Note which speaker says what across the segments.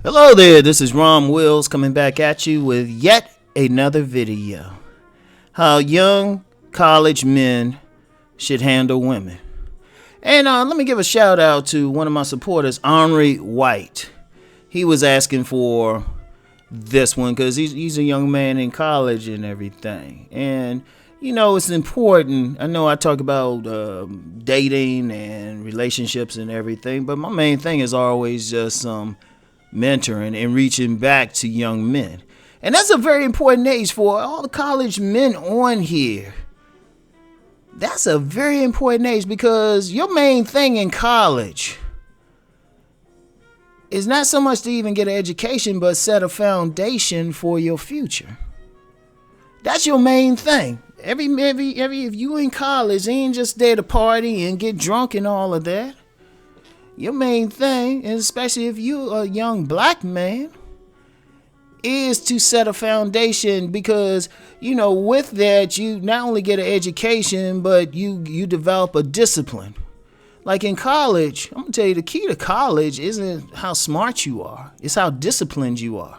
Speaker 1: Hello there, this is Rom Wills coming back at you with yet another video. How young college men should handle women. And let me give a shout out to one of my supporters, Henry White. He was asking for this one because he's a young man in college and everything. And you know, it's important. I know I talk about dating and relationships and everything, but my main thing is always just mentoring and reaching back to young men. And that's a very important age for all the college men on here. That's a very important age because your main thing in college is not so much to even get an education, but set a foundation for your future. That's your main thing. If you in college, you ain't just there to party and get drunk and all of that. Your main thing, and especially if you a young black man, is to set a foundation because, you know, with that, you not only get an education, but you develop a discipline. Like in college, I'm going to tell you, the key to college isn't how smart you are. It's how disciplined you are.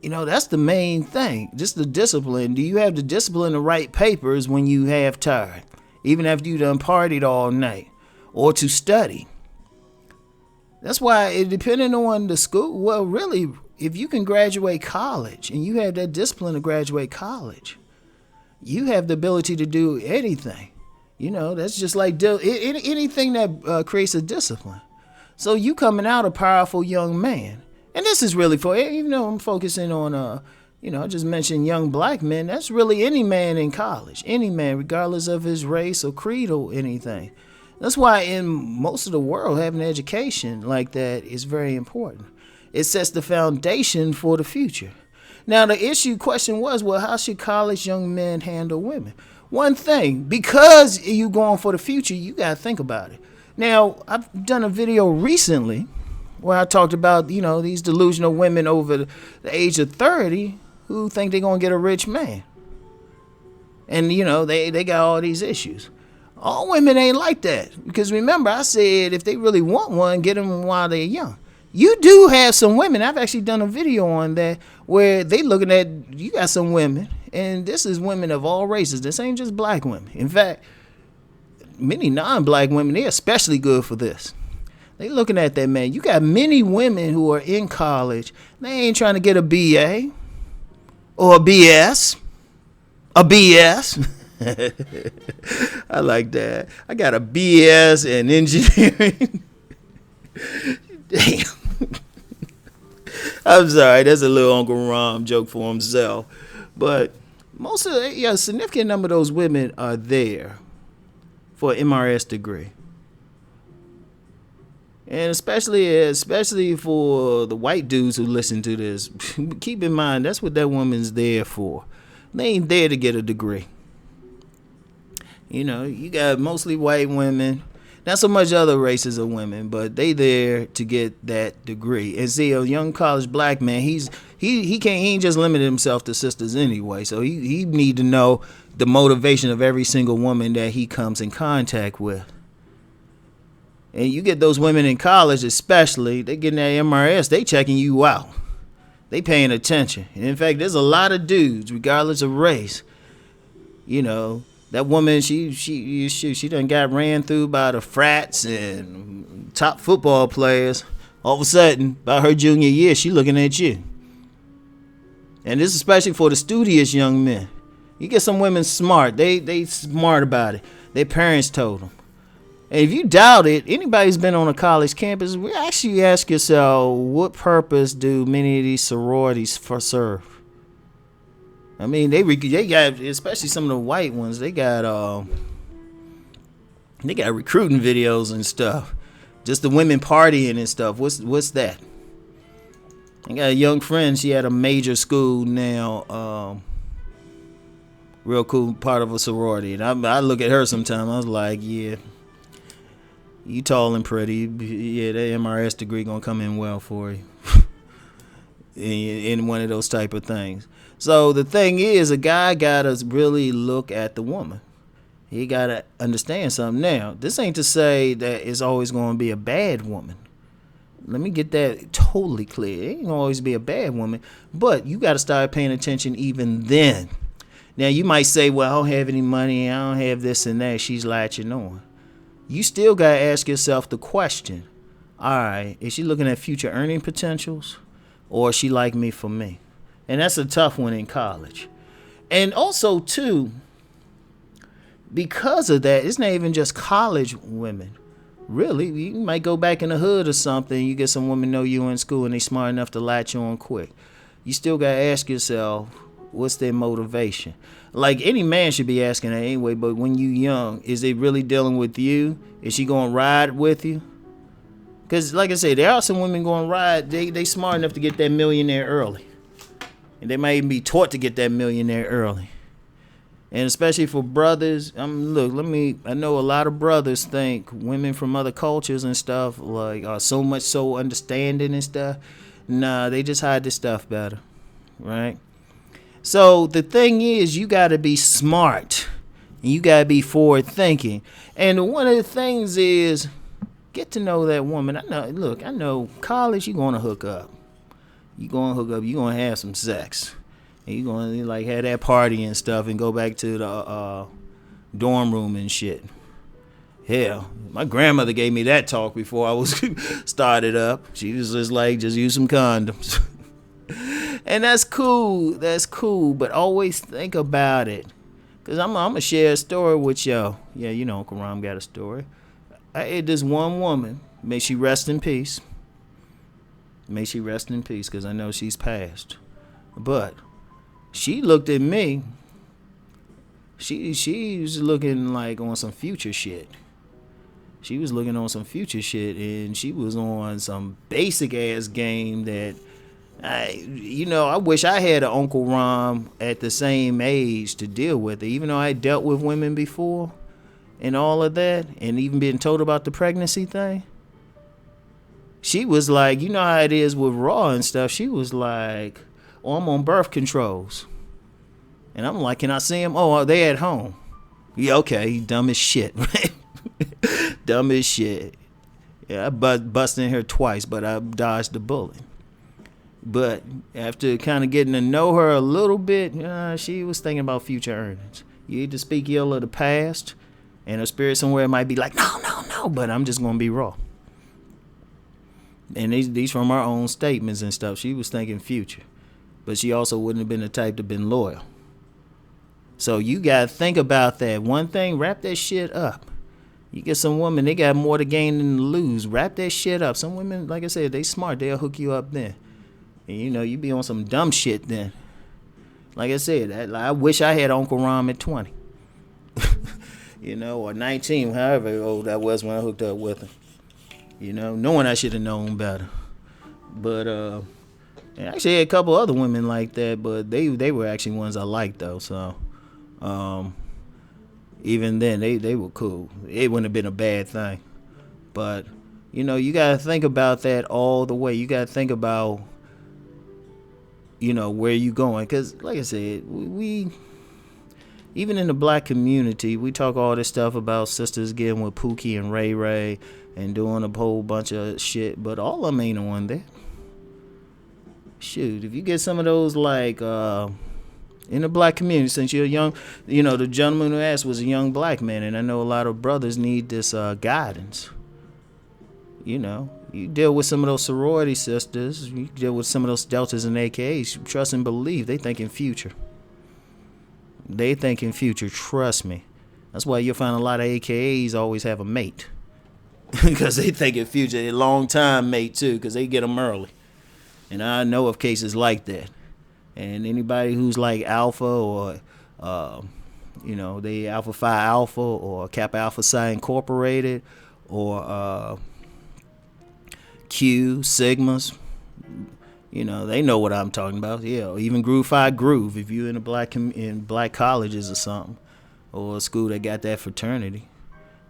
Speaker 1: You know, that's the main thing. Just the discipline. Do you have the discipline to write papers when you have tired? Even after you done partied all night? Or to study? That's why it depending on the school. Well, really, if you can graduate college and you have that discipline to graduate college, you have the ability to do anything. You know, that's just like anything that creates a discipline. So you coming out a powerful young man. And this is really for, even though I'm focusing on, I just mentioned young black men. That's really any man in college. Any man, regardless of his race or creed or anything. That's why in most of the world, having an education like that is very important. It sets the foundation for the future. Now, the question was, well, how should college young men handle women? One thing, because you going for the future, you got to think about it. Now, I've done a video recently where I talked about, these delusional women over the age of 30 who think they're going to get a rich man. And, they got all these issues. All women ain't like that. Because remember, I said if they really want one, get them while they're young. You do have some women. I've actually done a video on that where they looking at, you got some women, and this is women of all races. This ain't just black women. In fact, many non-black women, they're especially good for this. They looking at that man. You got many women who are in college. They ain't trying to get a BA or a BS. A BS. I like that. I got a BS in engineering. Damn. I'm sorry. That's a little Uncle Rom joke for himself. But most of a significant number of those women are there for an MRS degree. And especially for the white dudes who listen to this, keep in mind that's what that woman's there for. They ain't there to get a degree. You got mostly white women, not so much other races of women, but they there to get that degree. And see, a young college black man, he ain't just limited himself to sisters anyway. So he need to know the motivation of every single woman that he comes in contact with. And you get those women in college, especially, they getting that MRS, they checking you out. They paying attention. And in fact, there's a lot of dudes, regardless of race. That woman, she done got ran through by the frats and top football players. All of a sudden, by her junior year, she looking at you. And this is especially for the studious young men. You get some women smart. They smart about it. Their parents told them. And if you doubt it, anybody who's been on a college campus, we actually ask yourself, what purpose do many of these sororities serve? I mean, they got, especially some of the white ones, they got recruiting videos and stuff. Just the women partying and stuff. What's that? I got a young friend. She had a major school now. Real cool part of a sorority. And I look at her sometimes. I was like, yeah, you tall and pretty. Yeah, that MRS degree gonna come in well for you. in one of those type of things. So the thing is, a guy gotta really look at the woman. He gotta understand something. Now, this ain't to say that it's always gonna be a bad woman. Let me get that totally clear. It ain't gonna always be a bad woman, but you got to start paying attention even then. Now, you might say, well, I don't have any money, I don't have this and that. She's latching on. You still got to ask yourself the question, all right, is she looking at future earning potentials, or is she like me for me? And that's a tough one in college. And also, too, because of that, it's not even just college women. Really, you might go back in the hood or something, you get some women know you in school and they smart enough to latch on quick. You still got to ask yourself, what's their motivation? Like, any man should be asking that anyway, but when you young, is they really dealing with you? Is she going to ride with you? Because, like I said, there are some women going to ride. They smart enough to get that millionaire early. And they might even be taught to get that millionaire early. And especially for brothers, I know a lot of brothers think women from other cultures and stuff like are so much so understanding and stuff. Nah, they just hide this stuff better, right? So the thing is, you got to be smart and you got to be forward thinking. And one of the things is get to know that woman. I know college, you're going to hook up. You're going to have some sex. And you're going to like have that party and stuff and go back to the dorm room and shit. Hell, my grandmother gave me that talk before I was started up. She was just like, just use some condoms. And that's cool. But always think about it. Because I'm going to share a story with y'all. Yeah, you know Uncle Rom got a story. I had this one woman. May she rest in peace. May she rest in peace, because I know she's passed. But she looked at me. She was looking like on some future shit. She was looking on some future shit, and she was on some basic ass game that I wish I had an Uncle Rom at the same age to deal with it. Even though I dealt with women before and all of that, and even being told about the pregnancy thing. She was like, you know how it is with Raw and stuff. She was like, oh, I'm on birth controls. And I'm like, can I see him? Oh, are they at home? Yeah, okay. He dumb as shit, right? Dumb as shit. Yeah, I busted her twice, but I dodged the bullet. But after kind of getting to know her a little bit, she was thinking about future earnings. You either speak ill of the past, and her spirit somewhere might be like, no, but I'm just going to be raw. And these from her own statements and stuff. She was thinking future. But she also wouldn't have been the type to been loyal. So you got to think about that. One thing, wrap that shit up. You get some women, they got more to gain than to lose. Wrap that shit up. Some women, like I said, they smart. They'll hook you up then. And you be on some dumb shit then. Like I said, I wish I had Uncle Rom at 20. Or 19, however old I was when I hooked up with him. Knowing I should have known better. But I actually had a couple other women like that, but they were actually ones I liked though. So even then they were cool. It wouldn't have been a bad thing. But you gotta think about that all the way. You gotta think about where you going, because like I said, we even in the black community, we talk all this stuff about sisters getting with Pookie and Ray Ray and doing a whole bunch of shit, but all of them ain't on there. Shoot, if you get some of those like in the black community, since you're young, the gentleman who asked was a young black man, and I know a lot of brothers need this guidance. You deal with some of those sorority sisters, you deal with some of those deltas and AKAs, trust and believe, they thinking future. They thinking future, trust me. That's why you'll find a lot of AKAs always have a mate. Because they thinking future, a long time mate too, because they get them early. And I know of cases like that. And anybody who's like Alpha or, they Alpha Phi Alpha or Kappa Alpha Psi Incorporated or Q, Sigmas, they know what I'm talking about. Yeah, or even Groove Phi Groove, if you're in black colleges or something, or a school that got that fraternity.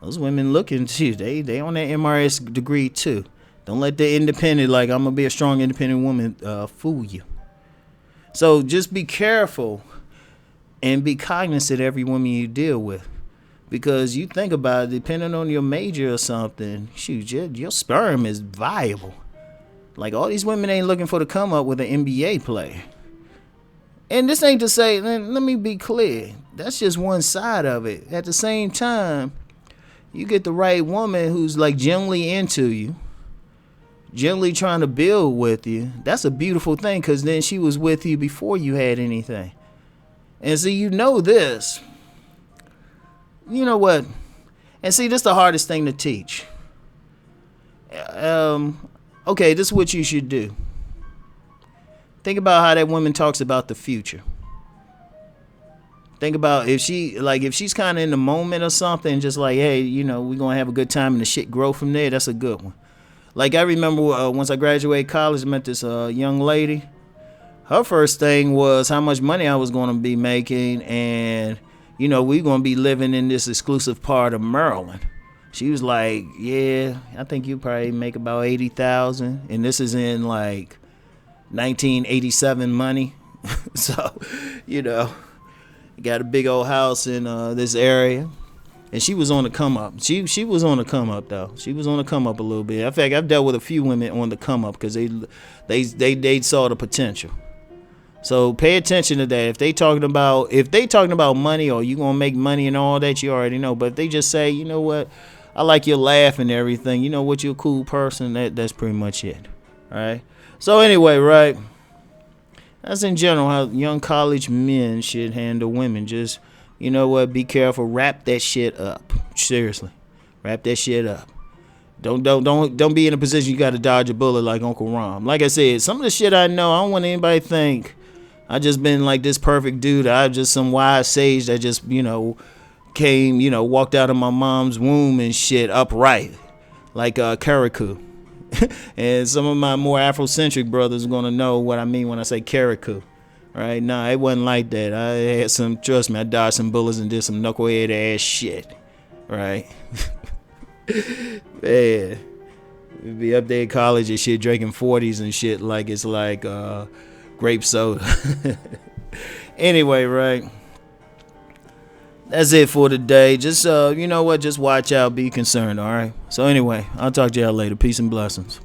Speaker 1: Those women looking to they on that MRS degree too. Don't let the independent, like I'm gonna be a strong independent woman, fool you. So just be careful and be cognizant of every woman you deal with, because you think about it, depending on your major or something, shoot, your sperm is viable. Like, all these women ain't looking for to come up with an NBA player. And this ain't to say, let me be clear, that's just one side of it. At the same time, you get the right woman who's like genuinely into you, genuinely trying to build with you. That's a beautiful thing, because then she was with you before you had anything. And see, you know this. You know what? And see, this is the hardest thing to teach. Okay, this is what you should do. Think about how that woman talks about the future. Think about if she's kind of in the moment or something, just like, hey, you know, we're going to have a good time and the shit grow from there. That's a good one. Like, I remember once I graduated college, I met this young lady. Her first thing was how much money I was going to be making, and, you know, we're going to be living in this exclusive part of Maryland. She was like, yeah, I think you probably make about $80,000. And this is in like 1987 money. So, you know, got a big old house in this area. And she was on the come up. She was on the come up though. She was on the come up a little bit. In fact, I've dealt with a few women on the come up because they saw the potential. So pay attention to that. If they talking about money, or you gonna make money and all that, you already know. But if they just say, you know what, I like your laugh and everything, you know what, you're a cool person, that's pretty much it. All right. So anyway, right. That's in general how young college men should handle women. Just, you know what, be careful. Wrap that shit up. Seriously. Wrap that shit up. Don't be in a position you got to dodge a bullet like Uncle Rom. Like I said, some of the shit I know, I don't want anybody to think I just been like this perfect dude. I'm just some wise sage that just, you know, came, you know, walked out of my mom's womb and shit upright. Like Karakou. And some of my more Afrocentric brothers are going to know what I mean when I say Karakou. Right? Nah, it wasn't like that. I had some, trust me, I dodged some bullets and did some knucklehead ass shit. Right? Man. We'd be up there in college and shit, drinking 40s and shit like it's like grape soda. Anyway, right? That's it for today. Just, you know what? Just watch out. Be concerned, all right? So anyway, I'll talk to y'all later. Peace and blessings.